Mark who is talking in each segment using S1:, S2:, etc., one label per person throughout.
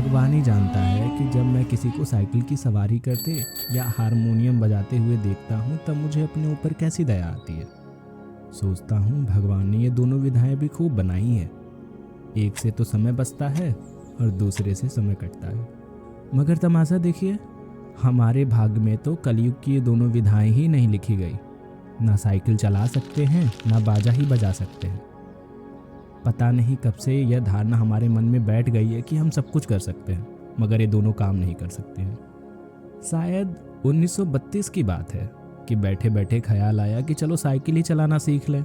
S1: भगवान ही जानता है कि जब मैं किसी को साइकिल की सवारी करते या हारमोनियम बजाते हुए देखता हूँ तब मुझे अपने ऊपर कैसी दया आती है। सोचता हूँ भगवान ने ये दोनों विधाएं भी खूब बनाई है। एक से तो समय बचता है और दूसरे से समय कटता है। मगर तमाशा देखिए, हमारे भाग्य में तो कलयुग की ये दोनों विधाएं ही नहीं लिखी गई। ना साइकिल चला सकते हैं, ना बाजा ही बजा सकते हैं। पता नहीं कब से यह धारणा हमारे मन में बैठ गई है कि हम सब कुछ कर सकते हैं, मगर ये दोनों काम नहीं कर सकते हैं। शायद 1932 की बात है कि बैठे बैठे ख्याल आया कि चलो साइकिल ही चलाना सीख लें।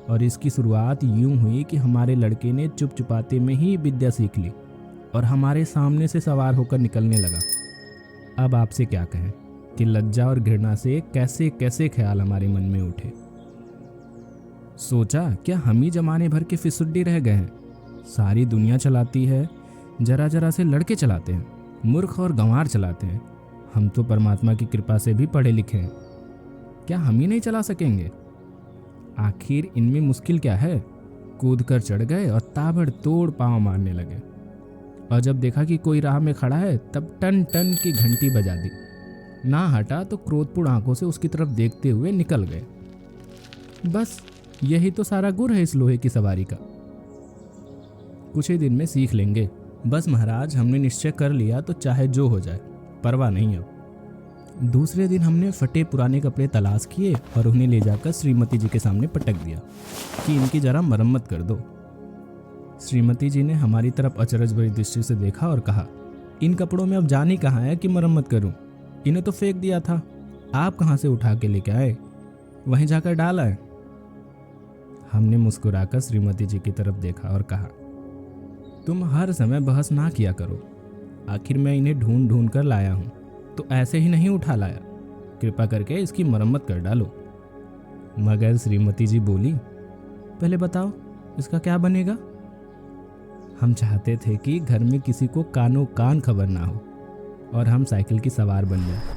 S1: और इसकी शुरुआत यूं हुई कि हमारे लड़के ने चुप चुपाते में ही विद्या सीख ली और हमारे सामने से सवार होकर निकलने लगा। अब आपसे क्या कहें कि लज्जा और घृणा से कैसे कैसे ख्याल हमारे मन में उठे। सोचा क्या हम ही जमाने भर के फिसुड्डी रह गए हैं। सारी दुनिया चलाती है, जरा जरा से लड़के चलाते हैं, मूर्ख और गंवार चलाते हैं। हम तो परमात्मा की कृपा से भी पढ़े लिखे हैं, क्या हम ही नहीं चला सकेंगे? आखिर इनमें मुश्किल क्या है? कूद कर चढ़ गए और ताबड़तोड़ पांव मारने लगे। और जब देखा कि कोई राह में खड़ा है तब टन टन की घंटी बजा दी। ना हटा तो क्रोधपूर्ण आंखों से उसकी तरफ देखते हुए निकल गए। बस यही तो सारा गुर है इस लोहे की सवारी का। कुछ ही दिन में सीख लेंगे। बस महाराज, हमने निश्चय कर लिया तो चाहे जो हो जाए, परवाह नहीं। अब दूसरे दिन हमने फटे पुराने कपड़े तलाश किए और उन्हें ले जाकर श्रीमती जी के सामने पटक दिया कि इनकी जरा मरम्मत कर दो। श्रीमती जी ने हमारी तरफ अचरज भरी दृष्टि से देखा और कहा, इन कपड़ों में अब जान ही कहाँ है कि मरम्मत करूं? इन्हें तो फेंक दिया था, आप कहाँ से उठा के लेके आए? वहीं जाकर डाला है। हमने मुस्कुराकर श्रीमती जी की तरफ देखा और कहा, तुम हर समय बहस ना किया करो। आखिर मैं इन्हें ढूंढ ढूंढ कर लाया हूं, तो ऐसे ही नहीं उठा लाया। कृपा करके इसकी मरम्मत कर डालो। मगर श्रीमती जी बोली, पहले बताओ इसका क्या बनेगा? हम चाहते थे कि घर में किसी को कानों कान खबर ना हो और हम साइकिल की सवार बन जाए।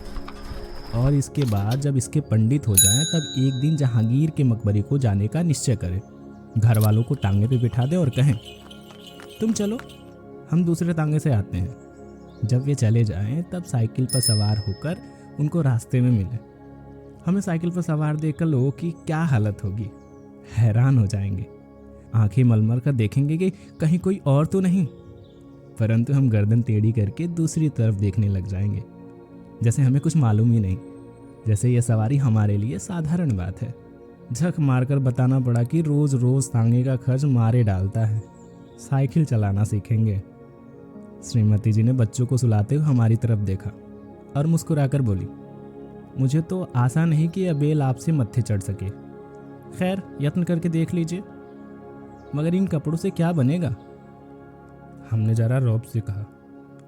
S1: और इसके बाद जब इसके पंडित हो जाएं तब एक दिन जहांगीर के मकबरे को जाने का निश्चय करें। घर वालों को टांगे पे बिठा दें और कहें, तुम चलो, हम दूसरे तांगे से आते हैं। जब वे चले जाएं तब साइकिल पर सवार होकर उनको रास्ते में मिले। हमें साइकिल पर सवार देखकर लोगों की क्या हालत होगी, हैरान हो जाएंगे। आंखें मलमल कर देखेंगे कि कहीं कोई और तो नहीं, परंतु हम गर्दन टेढ़ी करके दूसरी तरफ देखने लग जाएंगे, जैसे हमें कुछ मालूम ही नहीं, जैसे यह सवारी हमारे लिए साधारण बात है। झक मारकर बताना पड़ा कि रोज रोज तांगे का खर्च मारे डालता है, साइकिल चलाना सीखेंगे। श्रीमती जी ने बच्चों को सुलाते हुए हमारी तरफ देखा और मुस्कुराकर बोली, मुझे तो आशा नहीं कि यह बेल आपसे मत्थे चढ़ सके। खैर, यत्न करके देख लीजिए। मगर इन कपड़ों से क्या बनेगा? हमने जरा रौब से कहा,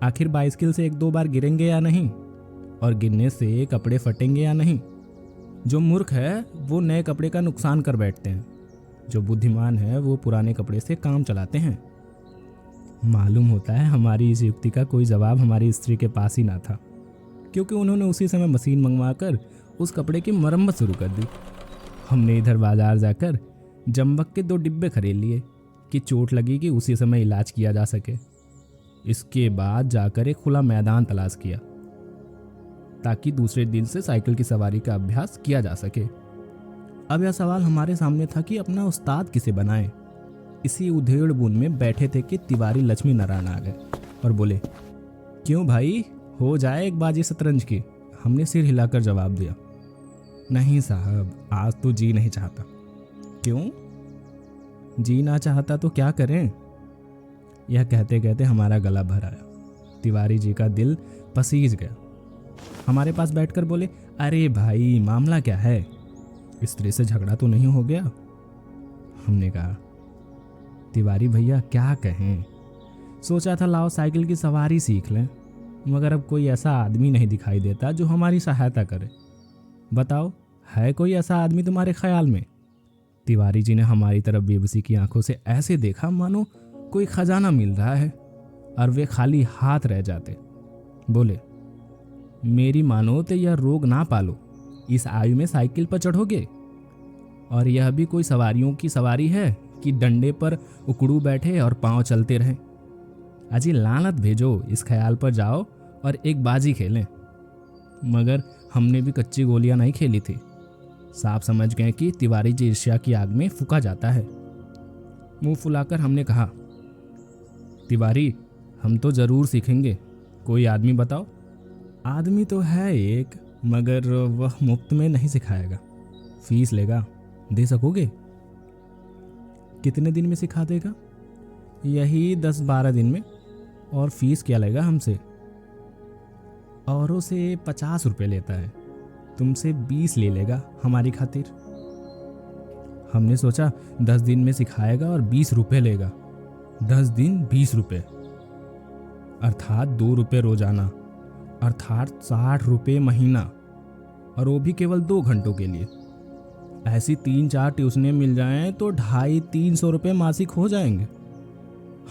S1: आखिर बाइसिकल से एक दो बार गिरेंगे या नहीं? और गिरने से कपड़े फटेंगे या नहीं? जो मूर्ख है वो नए कपड़े का नुकसान कर बैठते हैं, जो बुद्धिमान है वो पुराने कपड़े से काम चलाते हैं। मालूम होता है हमारी इस युक्ति का कोई जवाब हमारी स्त्री के पास ही ना था, क्योंकि उन्होंने उसी समय मशीन मंगवाकर उस कपड़े की मरम्मत शुरू कर दी। हमने इधर बाजार जाकर जम्बक के 2 डिब्बे खरीद लिए कि चोट लगी कि उसी समय इलाज किया जा सके। इसके बाद जाकर एक खुला मैदान तलाश किया ताकि दूसरे दिन से साइकिल की सवारी का अभ्यास किया जा सके। अब यह सवाल हमारे सामने था कि अपना उस्ताद किसे बनाएं। इसी उधेड़ बुन में बैठे थे कि तिवारी लक्ष्मी नारायण आ गए और बोले, क्यों भाई, हो जाए एक बाजी शतरंज की? हमने सिर हिलाकर जवाब दिया, नहीं साहब, आज तो जी नहीं चाहता। क्यों जी ना चाहता तो क्या करें? यह कहते कहते हमारा गला भर आया। तिवारी जी का दिल पसीज गया। हमारे पास बैठकर बोले, अरे भाई, मामला क्या है? स्त्री से झगड़ा तो नहीं हो गया? हमने कहा, तिवारी भैया क्या कहें, सोचा था लाओ साइकिल की सवारी सीख लें, मगर अब कोई ऐसा आदमी नहीं दिखाई देता जो हमारी सहायता करे। बताओ, है कोई ऐसा आदमी तुम्हारे ख्याल में? तिवारी जी ने हमारी तरफ बेबसी की आंखों से ऐसे देखा मानो कोई खजाना मिल रहा है और वे खाली हाथ रह जाते। बोले, मेरी मानो तो यह रोग ना पालो, इस आयु में साइकिल पर चढ़ोगे? और यह भी कोई सवारियों की सवारी है कि डंडे पर उकड़ू बैठे और पांव चलते रहें? अजी लानत भेजो, इस ख्याल पर जाओ और एक बाजी खेलें। मगर हमने भी कच्ची गोलियां नहीं खेली थी। साफ समझ गए कि तिवारी जी ईर्ष्या की आग में फूका जाता है। मुंह फुलाकर हमने कहा, तिवारी हम तो जरूर सीखेंगे, कोई आदमी बताओ। आदमी तो है एक, मगर वह मुफ्त में नहीं सिखाएगा, फीस लेगा। दे सकोगे? कितने दिन में सिखा देगा? यही 10-12 दिन में। और फीस क्या लेगा हमसे? औरों से 50 रुपये लेता है, तुमसे 20 ले लेगा हमारी खातिर। हमने सोचा 10 दिन में सिखाएगा और 20 रुपये लेगा। 10 दिन 20 रुपये, अर्थात 2 रुपये रोजाना, अर्थात 60 रुपये महीना, और वो भी केवल 2 घंटों के लिए। ऐसी 3-4 ट्यूशनें मिल जाएं तो 250-300 रुपये मासिक हो जाएंगे।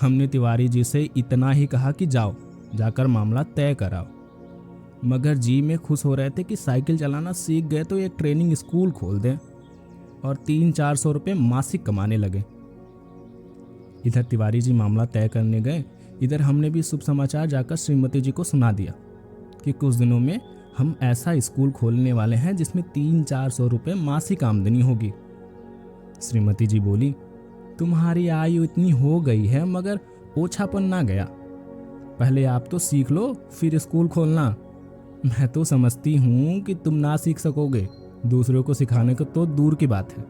S1: हमने तिवारी जी से इतना ही कहा कि जाओ, जाकर मामला तय कराओ। मगर जी में खुश हो रहे थे कि साइकिल चलाना सीख गए तो एक ट्रेनिंग स्कूल खोल दें और 300-400 रुपये मासिक कमाने लगे। इधर तिवारी जी मामला तय करने गए, इधर हमने भी शुभ समाचार जाकर श्रीमती जी को सुना दिया कि कुछ दिनों में हम ऐसा स्कूल खोलने वाले हैं जिसमें 300-400 रुपये मासिक आमदनी होगी। श्रीमती जी बोली, तुम्हारी आयु इतनी हो गई है मगर ओछापन ना गया। पहले आप तो सीख लो, फिर स्कूल खोलना। मैं तो समझती हूँ कि तुम ना सीख सकोगे, दूसरों को सिखाने को तो दूर की बात है।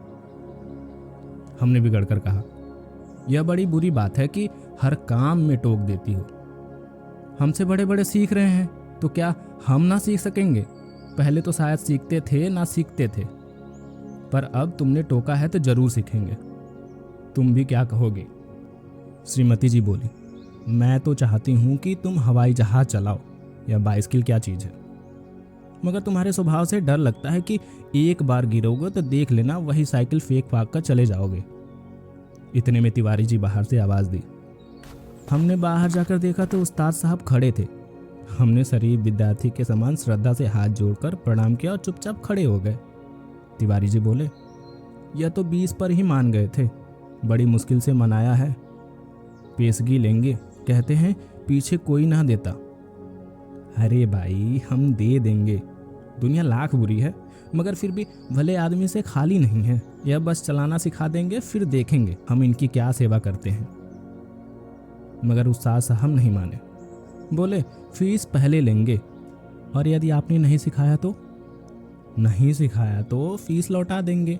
S1: हमने बिगड़ कर कहा, यह बड़ी बुरी बात है कि हर काम में टोक देती हो। हमसे बड़े बड़े सीख रहे हैं तो क्या हम ना सीख सकेंगे? पहले तो शायद सीखते थे ना सीखते थे, पर अब तुमने टोका है तो जरूर सीखेंगे। तुम भी क्या कहोगे? श्रीमती जी बोली, मैं तो चाहती हूँ कि तुम हवाई जहाज चलाओ, या बाइसिकल क्या चीज़ है, मगर तुम्हारे स्वभाव से डर लगता है कि एक बार गिरोगे तो देख लेना वही साइकिल फेंक फाक कर चले जाओगे। इतने में तिवारी जी बाहर से आवाज़ दी। हमने बाहर जाकर देखा तो उस्ताद साहब खड़े थे। हमने शरीफ विद्यार्थी के समान श्रद्धा से हाथ जोड़कर प्रणाम किया और चुपचाप खड़े हो गए। तिवारी जी बोले, यह तो 20 पर ही मान गए थे, बड़ी मुश्किल से मनाया है। पेशगी लेंगे, कहते हैं पीछे कोई ना देता। अरे भाई हम दे देंगे, दुनिया लाख बुरी है, मगर फिर भी भले आदमी से खाली नहीं है। यह बस चलाना सिखा देंगे, फिर देखेंगे हम इनकी क्या सेवा करते हैं। मगर उस्ताद साहब नहीं माने, बोले फीस पहले लेंगे, और यदि आपने नहीं सिखाया तो? नहीं सिखाया तो फीस लौटा देंगे,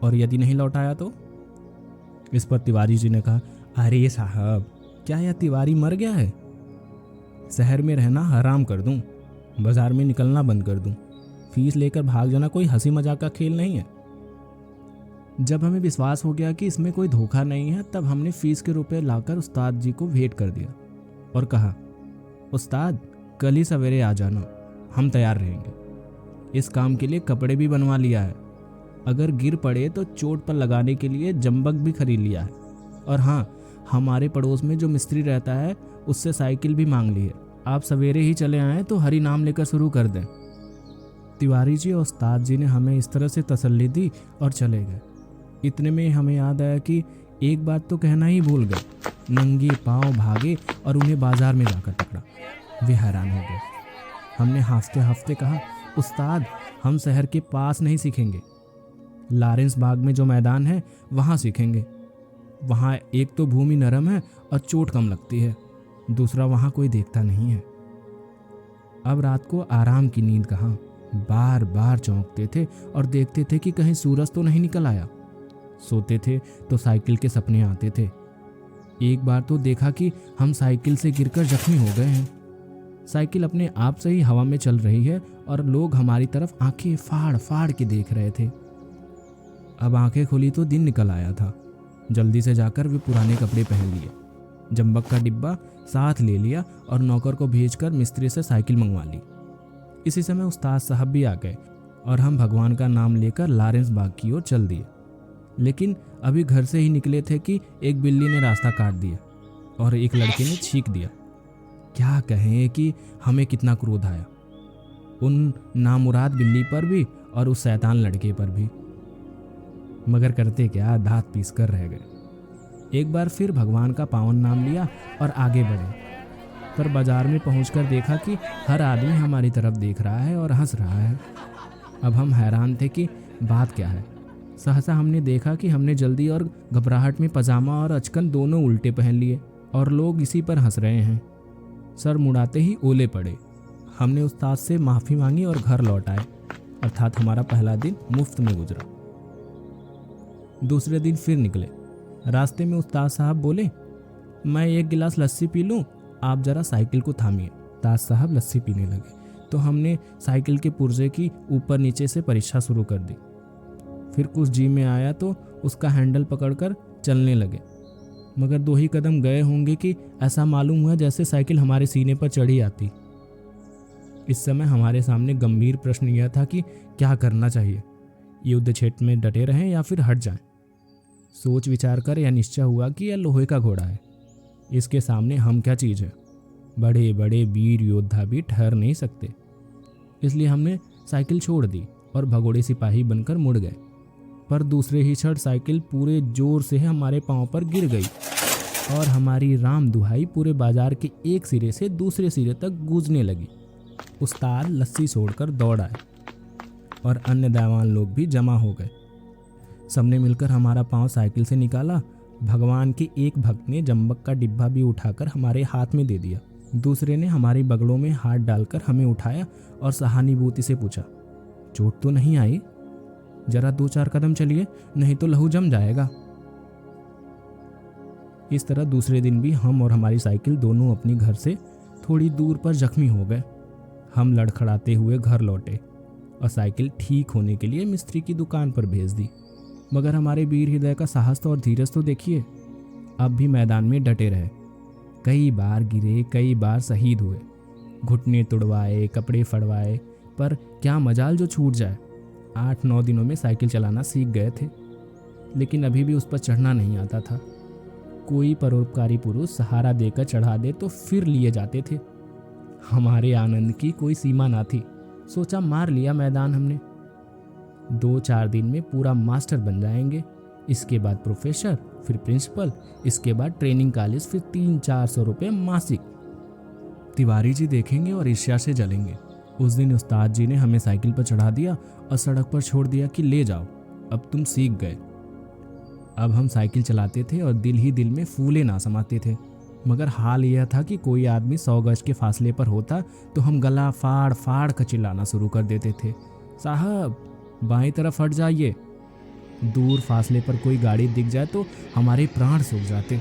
S1: और यदि नहीं लौटाया तो? इस पर तिवारी जी ने कहा, अरे साहब क्या यह तिवारी मर गया है? शहर में रहना हराम कर दूं, बाजार में निकलना बंद कर दूं, फीस लेकर भाग जाना कोई हंसी मजाक का खेल नहीं है। जब हमें विश्वास हो गया कि इसमें कोई धोखा नहीं है, तब हमने फीस के रुपए लाकर उस्ताद जी को भेंट कर दिया और कहा, उस्ताद कल ही सवेरे आ जाना, हम तैयार रहेंगे। इस काम के लिए कपड़े भी बनवा लिया है, अगर गिर पड़े तो चोट पर लगाने के लिए जंबक भी खरीद लिया है, और हाँ, हमारे पड़ोस में जो मिस्त्री रहता है उससे साइकिल भी मांग ली है। आप सवेरे ही चले आएँ तो हरि नाम लेकर शुरू कर दें। तिवारी जी और उस्ताद जी ने हमें इस तरह से तसल्ली दी और चले गए। इतने में हमें याद आया कि एक बात तो कहना ही भूल गए। नंगे पांव भागे और उन्हें बाजार में जाकर पकड़ा। वे हैरान हो गए। हमने हाफते हाफते कहा, उस्ताद हम शहर के पास नहीं सीखेंगे, लॉरेंस बाग में जो मैदान है वहाँ सीखेंगे। वहाँ एक तो भूमि नरम है और चोट कम लगती है, दूसरा वहाँ कोई देखता नहीं है। अब रात को आराम की नींद कहाँ, बार बार चौंकते थे और देखते थे कि कहीं सूरज तो नहीं निकल आया। सोते थे तो साइकिल के सपने आते थे। एक बार तो देखा कि हम साइकिल से गिरकर जख्मी हो गए हैं। साइकिल अपने आप से ही हवा में चल रही है और लोग हमारी तरफ आंखें फाड़ फाड़ के देख रहे थे। अब आंखें खुली तो दिन निकल आया था। जल्दी से जाकर वे पुराने कपड़े पहन लिए, जंबक का डिब्बा साथ ले लिया और नौकर को भेजकर मिस्त्री से साइकिल मंगवा ली। इसी समय उस्ताद साहब भी आ गए और हम भगवान का नाम लेकर लॉरेंस बाग की ओर चल दिए। लेकिन अभी घर से ही निकले थे कि एक बिल्ली ने रास्ता काट दिया और एक लड़के ने छींक दिया। क्या कहें कि हमें कितना क्रोध आया, उन नामुराद बिल्ली पर भी और उस शैतान लड़के पर भी। मगर करते क्या, दांत पीस कर रह गए। एक बार फिर भगवान का पावन नाम लिया और आगे बढ़े। पर बाजार में पहुंचकर देखा कि हर आदमी हमारी तरफ देख रहा है और हंस रहा है। अब हम हैरान थे कि बात क्या है। सहसा हमने देखा कि हमने जल्दी और घबराहट में पजामा और अचकन दोनों उल्टे पहन लिए और लोग इसी पर हंस रहे हैं। सर मुड़ाते ही ओले पड़े। हमने उस्ताद से माफ़ी मांगी और घर लौट आए। अर्थात हमारा पहला दिन मुफ्त में गुजरा। दूसरे दिन फिर निकले। रास्ते में उस्ताद साहब बोले, मैं एक गिलास लस्सी पी लूँ, आप ज़रा साइकिल को थामिए। उस्ताद साहब लस्सी पीने लगे तो हमने साइकिल के पुर्जे की ऊपर नीचे से परीक्षा शुरू कर दी। फिर कुछ जी में आया तो उसका हैंडल पकड़कर चलने लगे, मगर 2 ही कदम गए होंगे कि ऐसा मालूम हुआ जैसे साइकिल हमारे सीने पर चढ़ी आती। इस समय हमारे सामने गंभीर प्रश्न यह था कि क्या करना चाहिए, युद्ध क्षेत्र में डटे रहें या फिर हट जाएं। सोच विचार कर यह निश्चय हुआ कि यह लोहे का घोड़ा है, इसके सामने हम क्या चीज़ है। बड़े बड़े वीर योद्धा भी ठहर नहीं सकते। इसलिए हमने साइकिल छोड़ दी और भगोड़े सिपाही बनकर मुड़ गए। पर दूसरे ही क्षण साइकिल पूरे जोर से हमारे पांव पर गिर गई और हमारी राम दुहाई पूरे बाजार के एक सिरे से दूसरे सिरे तक गूंजने लगी। उस्ताद लस्सी छोड़कर दौड़ आए और अन्य दयावान लोग भी जमा हो गए। सबने मिलकर हमारा पांव साइकिल से निकाला। भगवान के एक भक्त ने जंबक का डिब्बा भी उठाकर हमारे हाथ में दे दिया। दूसरे ने हमारी बगलों में हाथ डालकर हमें उठाया और सहानुभूति से पूछा, चोट तो नहीं आई? जरा 2-4 कदम चलिए, नहीं तो लहू जम जाएगा। इस तरह दूसरे दिन भी हम और हमारी साइकिल दोनों अपनी घर से थोड़ी दूर पर जख्मी हो गए। हम लड़खड़ाते हुए घर लौटे और साइकिल ठीक होने के लिए मिस्त्री की दुकान पर भेज दी। मगर हमारे वीर हृदय का साहस और धीरज तो देखिए। अब भी मैदान में डटे रहे। कई बार गिरे, कई बार शहीद हुए, घुटने तुड़वाए, कपड़े फड़वाए, पर क्या मजाल जो छूट जाए। 8-9 दिनों में साइकिल चलाना सीख गए थे, लेकिन अभी भी उस पर चढ़ना नहीं आता था। कोई परोपकारी पुरुष सहारा देकर चढ़ा दे तो फिर लिए जाते थे। हमारे आनंद की कोई सीमा ना थी। सोचा मार लिया मैदान हमने। 2-4 दिन में पूरा मास्टर बन जाएंगे, इसके बाद प्रोफेसर, फिर प्रिंसिपल, इसके बाद ट्रेनिंग कॉलेज, फिर 300-400 रुपये मासिक। तिवारी जी देखेंगे और ईर्ष्या से जलेंगे। उस दिन उस्ताद जी ने हमें साइकिल पर चढ़ा दिया और सड़क पर छोड़ दिया कि ले जाओ, अब तुम सीख गए। अब हम साइकिल चलाते थे और दिल ही दिल में फूले ना समाते थे। मगर हाल यह था कि कोई आदमी 100 गज के फासले पर होता तो हम गला फाड़ फाड़ कर चिल्लाना शुरू कर देते थे, साहब बाईं तरफ हट जाइए। दूर फासले पर कोई गाड़ी दिख जाए तो हमारे प्राण सूख जाते।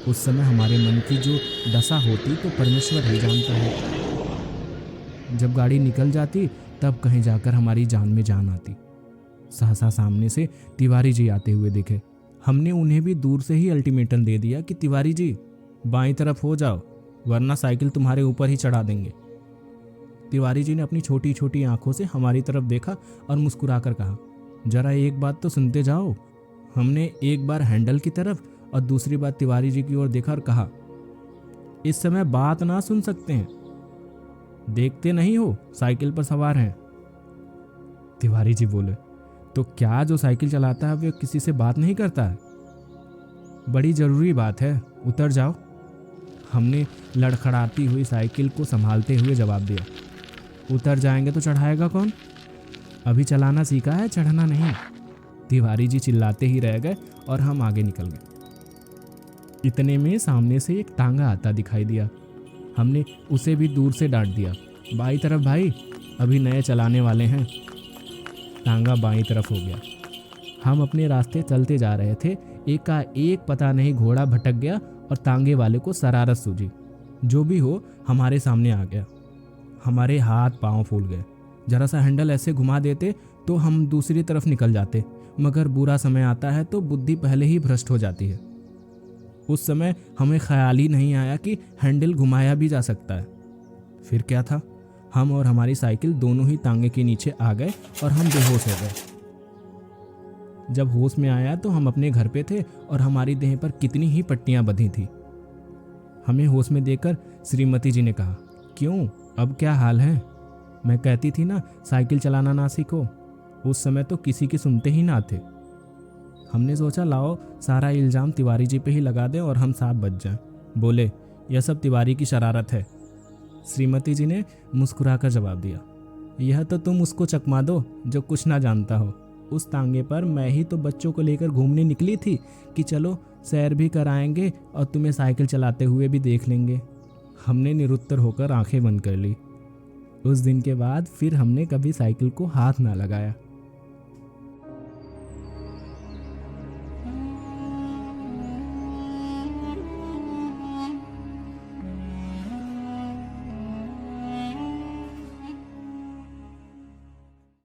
S1: उस समय हमारे मन की जो दशा होती तो परमेश्वर ही जानता है। जब गाड़ी निकल जाती तब कहीं जाकर हमारी जान में जान आती। सहसा सामने से तिवारी जी आते हुए दिखे। हमने उन्हें भी दूर से ही अल्टीमेटम दे दिया कि तिवारी जी बाईं तरफ हो जाओ, वरना साइकिल तुम्हारे ऊपर ही चढ़ा देंगे। तिवारी जी ने अपनी छोटी छोटी आंखों से हमारी तरफ देखा और मुस्कुराकर कहा, जरा एक बात तो सुनते जाओ। हमने एक बार हैंडल की तरफ और दूसरी बार तिवारी जी की ओर देखा और कहा, इस समय बात ना सुन सकते हैं, देखते नहीं हो साइकिल पर सवार हैं। तिवारी जी बोले, तो क्या जो साइकिल चलाता है वह किसी से बात नहीं करता है? बड़ी जरूरी बात है, उतर जाओ। हमने लड़खड़ाती हुई साइकिल को संभालते हुए जवाब दिया, उतर जाएंगे तो चढ़ाएगा कौन? अभी चलाना सीखा है, चढ़ना नहीं। तिवारी जी चिल्लाते ही रह गए और हम आगे निकल गए। इतने में सामने से एक तांगा आता दिखाई दिया। हमने उसे भी दूर से डांट दिया, बाईं तरफ भाई, अभी नए चलाने वाले हैं। तांगा बाईं तरफ हो गया। हम अपने रास्ते चलते जा रहे थे, एकाएक पता नहीं घोड़ा भटक गया और तांगे वाले को शरारत सूझी। जो भी हो हमारे सामने आ गया। हमारे हाथ पांव फूल गए। जरा सा हैंडल ऐसे घुमा देते तो हम दूसरी तरफ निकल जाते, मगर बुरा समय आता है तो बुद्धि पहले ही भ्रष्ट हो जाती है। उस समय हमें ख्याल ही नहीं आया कि हैंडल घुमाया भी जा सकता है। फिर क्या था, हम और हमारी साइकिल दोनों ही तांगे के नीचे आ गए और हम बेहोश हो गए। जब होश में आया तो हम अपने घर पे थे और हमारी देह पर कितनी ही पट्टियां बंधी थी। हमें होश में देखकर श्रीमती जी ने कहा, क्यों, अब क्या हाल है? मैं कहती थी ना साइकिल चलाना ना सीखो। उस समय तो किसी की सुनते ही ना थे। हमने सोचा लाओ सारा इल्ज़ाम तिवारी जी पे ही लगा दें और हम साथ बच जाएं। बोले यह सब तिवारी की शरारत है। श्रीमती जी ने मुस्कुराकर जवाब दिया, यह तो तुम उसको चकमा दो जो कुछ ना जानता हो। उस तांगे पर मैं ही तो बच्चों को लेकर घूमने निकली थी कि चलो सैर भी कराएंगे और तुम्हें साइकिल चलाते हुए भी देख लेंगे। हमने निरुत्तर होकर आंखें बंद कर ली। उस दिन के बाद फिर हमने कभी साइकिल को हाथ ना लगाया।